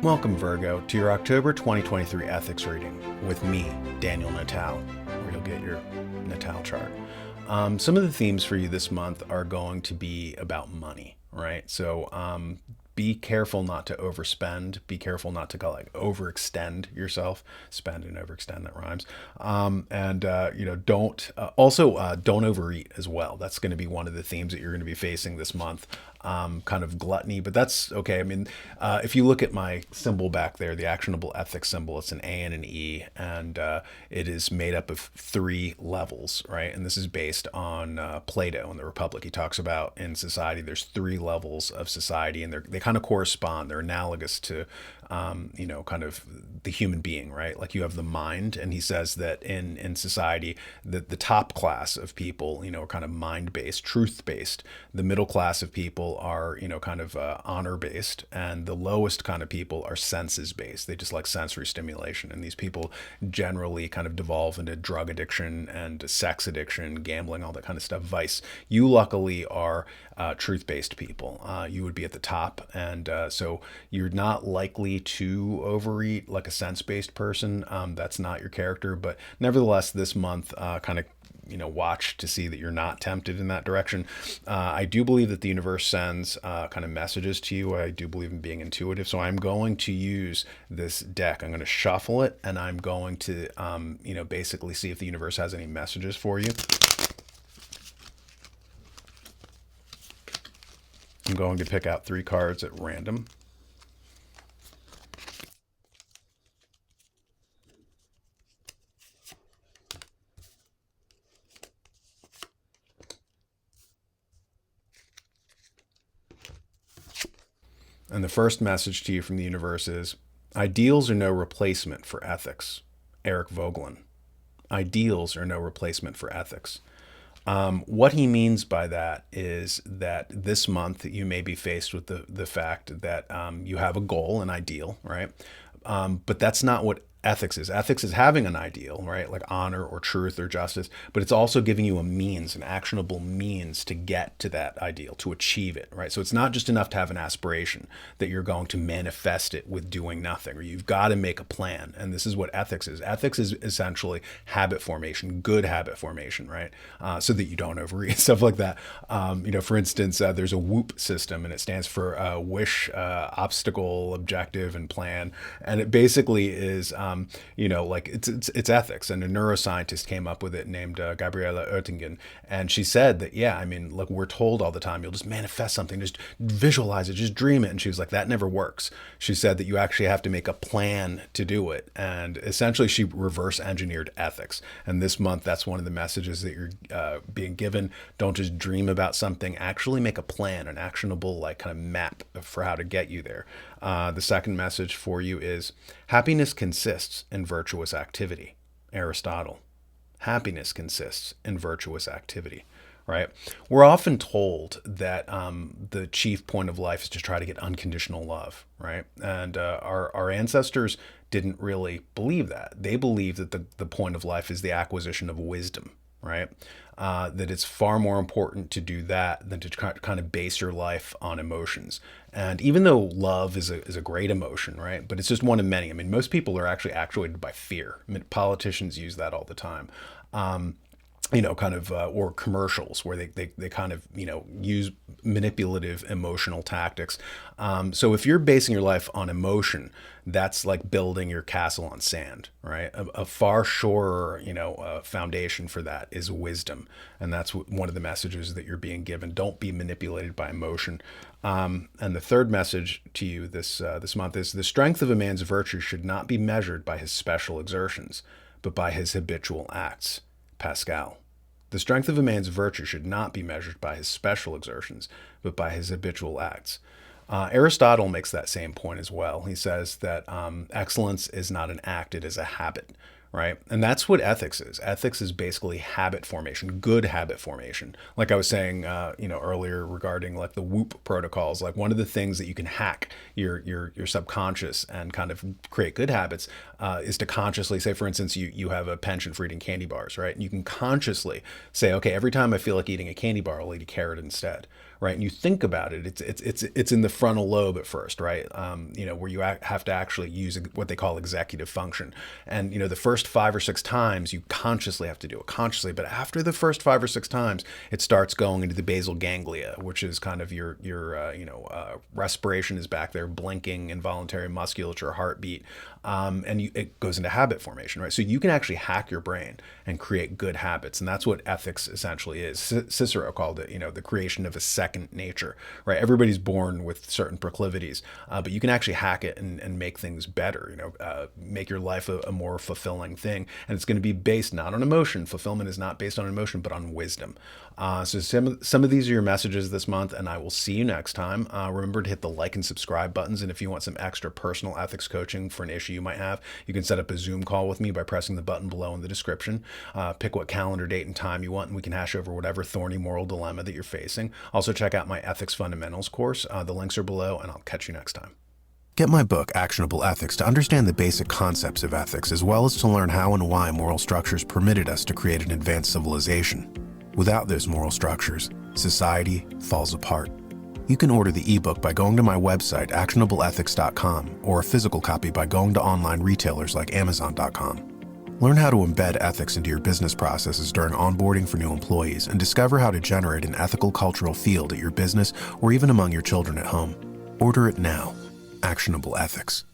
Welcome, Virgo, to your October 2023 ethics reading with me, Daniel Natal, where you'll get your Natal chart. Some of the themes for you this month are going to be about money, right? So be careful not to overspend. Be careful not to overextend yourself. Spend and overextend, that rhymes. Don't overeat as well. That's going to be one of the themes that you're going to be facing this month. Kind of gluttony, but that's okay. I mean, if you look at my symbol back there, the actionable ethics symbol, it's an A and an E, and it is made up of three levels, right? And this is based on Plato in the Republic. He talks about in society, there's three levels of society, and they kind of correspond. They're analogous to, kind of the human being, right? Like you have the mind, and he says that in society, the top class of people, are kind of mind based, truth based. The middle class of people are, kind of honor based, and the lowest kind of people are senses based. They just like sensory stimulation, and these people generally kind of devolve into drug addiction and sex addiction, gambling, all that kind of stuff, vice. You luckily are truth based people. You would be at the top, and so you're not likely to overeat like a sense based person. That's not your character, but nevertheless, this month, kind of watch to see that you're not tempted in that direction. I do believe that the universe sends kind of messages to you. I do believe in being intuitive, so I'm going to use this deck. I'm going to shuffle it, and I'm going to basically see if the universe has any messages for you. I'm going to pick out three cards at random. And the first message to you from the universe is, ideals are no replacement for ethics. Eric Vogelin. Ideals are no replacement for ethics. What he means by that is that this month you may be faced with the fact that you have a goal, an ideal, right? But that's not what ethics is. Ethics is having an ideal, right? Like honor or truth or justice, but it's also giving you a means, an actionable means to get to that ideal, to achieve it, right? So it's not just enough to have an aspiration that you're going to manifest it with doing nothing, or you've got to make a plan. And this is what ethics is. Ethics is essentially habit formation, good habit formation, right? So that you don't overeat, stuff like that. For instance, there's a WHOOP system, and it stands for wish, obstacle, objective, and plan. And it basically is, it's ethics. And a neuroscientist came up with it named Gabriela Oettingen. And she said that, look, we're told all the time, you'll just manifest something, just visualize it, just dream it. And she was like, that never works. She said that you actually have to make a plan to do it. And essentially she reverse engineered ethics. And this month, that's one of the messages that you're being given. Don't just dream about something, actually make a plan, an actionable kind of map for how to get you there. The second message for you is, happiness consists in virtuous activity. Aristotle. Happiness consists in virtuous activity, right? We're often told that the chief point of life is to try to get unconditional love, right? And our ancestors didn't really believe that. They believed that the point of life is the acquisition of wisdom, right? That it's far more important to do that than to kind of base your life on emotions. And even though love is a great emotion, right? But it's just one of many. I mean, most people are actually actuated by fear. I mean, politicians use that all the time. Or commercials where they kind of, use manipulative emotional tactics. So if you're basing your life on emotion, that's like building your castle on sand, right? A far surer, foundation for that is wisdom. And that's one of the messages that you're being given. Don't be manipulated by emotion. And the third message to you this month is, the strength of a man's virtue should not be measured by his special exertions, but by his habitual acts. Pascal. The strength of a man's virtue should not be measured by his special exertions, but by his habitual acts. Aristotle makes that same point as well. He says that excellence is not an act, it is a habit, right? And that's what ethics is. Ethics is basically habit formation, good habit formation. Like I was saying, earlier regarding like the WHOOP protocols, like one of the things that you can hack your subconscious and kind of create good habits is to consciously say, for instance, you have a penchant for eating candy bars, right? And you can consciously say, okay, every time I feel like eating a candy bar, I'll eat a carrot instead, right? And you think about it, it's in the frontal lobe at first, right? Where you have to actually use what they call executive function. And the first 5 or 6 times you consciously have to do it consciously, but after the first 5 or 6 times, it starts going into the basal ganglia, which is kind of your respiration is back there, blinking, involuntary musculature, heartbeat, and it goes into habit formation, right? So you can actually hack your brain and create good habits, and that's what ethics essentially is. Cicero called it, the creation of a second nature, right? Everybody's born with certain proclivities, but you can actually hack it and make things better, make your life a more fulfilling thing. And it's going to be based not on emotion. Fulfillment is not based on emotion, but on wisdom. So some of these are your messages this month, and I will see you next time. Remember to hit the like and subscribe buttons. And if you want some extra personal ethics coaching for an issue you might have, you can set up a Zoom call with me by pressing the button below in the description. Pick what calendar date and time you want, and we can hash over whatever thorny moral dilemma that you're facing. Also, check out my Ethics Fundamentals course. The links are below, and I'll catch you next time. Get my book, Actionable Ethics, to understand the basic concepts of ethics, as well as to learn how and why moral structures permitted us to create an advanced civilization. Without those moral structures, society falls apart. You can order the ebook by going to my website, actionableethics.com, or a physical copy by going to online retailers like Amazon.com. Learn how to embed ethics into your business processes during onboarding for new employees, and discover how to generate an ethical cultural field at your business or even among your children at home. Order it now. Actionable Ethics.